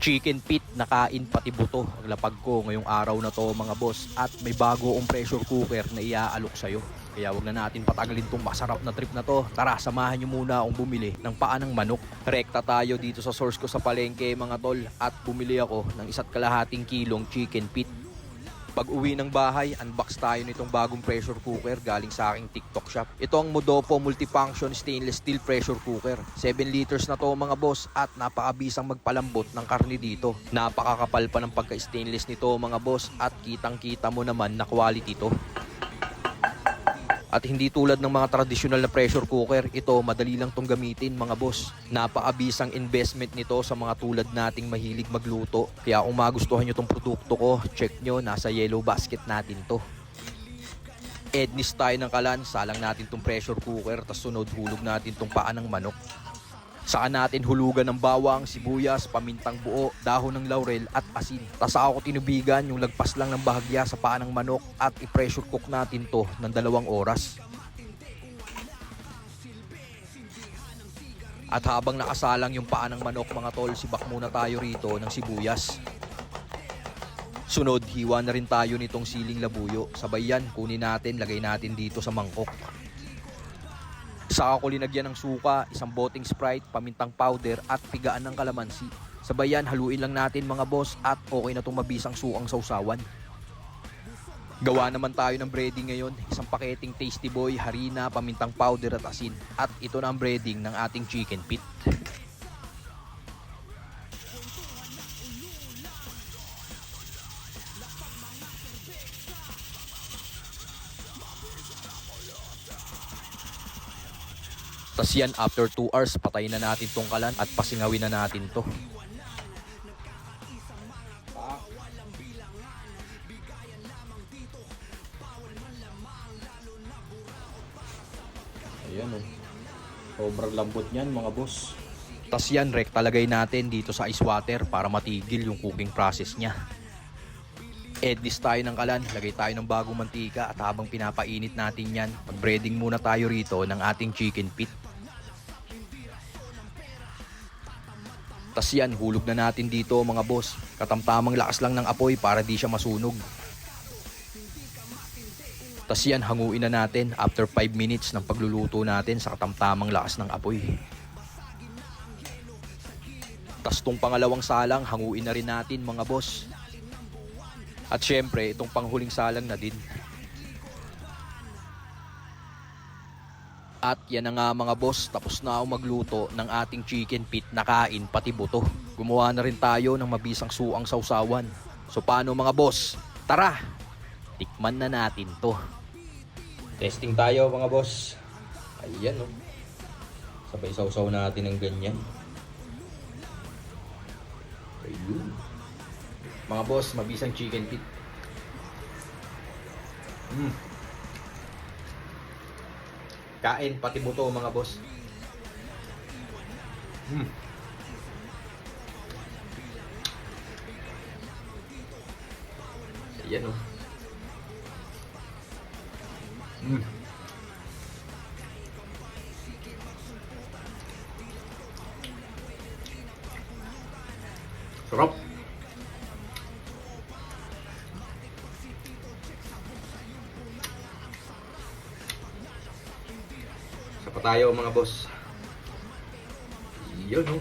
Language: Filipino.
Chicken pit, nakain pati buto ang lapag ko ngayong araw na to mga boss. At may bago akong pressure cooker na iaalok sa'yo. Kaya wag na natin patagalin tong masarap na trip na to. Tara, samahan nyo muna akong bumili ng paa ng manok. Rekta tayo dito sa source ko sa palengke mga tol. At bumili ako ng 1.5 kilong chicken pit. Pag uwi ng bahay, unbox tayo nitong bagong pressure cooker galing sa aking TikTok shop. Ito ang Modopo Multifunction Stainless Steel Pressure Cooker. 7 liters na to mga boss at napakabisang magpalambot ng karne dito. Napakakapal pa ng pagka-stainless nito mga boss at kitang-kita mo naman na quality to. At hindi tulad ng mga tradisyonal na pressure cooker, ito madali lang tong gamitin mga boss. Napakabisang investment nito sa mga tulad nating mahilig magluto. Kaya kung magustuhan nyo tong produkto ko, check nyo, nasa yellow basket natin to. Ednis tayo ng kalan, salang natin tong pressure cooker, tas sunod hulog natin tong paa ng manok. Saan natin hulugan ng bawang, sibuyas, pamintang buo, dahon ng laurel at asin. Tas ako tinubigan yung lagpas lang ng bahagya sa paa ng manok at i-pressure cook natin to ng 2 oras. At habang nakasalang yung paa ng manok mga tol, sibak muna tayo rito ng sibuyas. Sunod, hiwa na rin tayo nitong siling labuyo. Sabay yan, kunin natin, lagay natin dito sa mangkok. Saka ko linagyan ng suka, 1 boteng Sprite, pamintang powder at pigaan ng kalamansi. Sabay yan, haluin lang natin mga boss at okay na itong mabisang suang sausawan. Gawa naman tayo ng breading ngayon, 1 paketing Tasty Boy, harina, pamintang powder at asin. At ito na ang breading ng ating chicken pit. Tas yan, after 2 hours, patayin na natin tong kalan at pasingawin na natin to. Ayan o. Sobrang lambot niyan mga boss. Tas yan, rekta lagay natin dito sa ice water para matigil yung cooking process niya. Edlis tayo ng kalan, lagay tayo ng bagong mantika at habang pinapainit natin yan, mag-breading muna tayo rito ng ating chicken pit. Tas yan, hulog na natin dito mga boss. Katamtamang lakas lang ng apoy para di siya masunog. Tas yan, hanguin na natin after 5 minutes ng pagluluto natin sa katamtamang lakas ng apoy. Tas tong pangalawang salang, hanguin na rin natin mga boss. At syempre, itong panghuling salang na din. At yan na nga mga boss, tapos na ako magluto ng ating chicken pit na kain pati buto. Gumawa na rin tayo ng mabisang suang sausawan. So paano mga boss? Tara! Tikman na natin to. Testing tayo mga boss. Ayan o. Sabay sausaw natin ng ganyan. Ayun. Mga boss, mabisang chicken pit. Kain pati buto mga boss. Ayan o. Sarap. Sapa tayo mga boss. Yun o.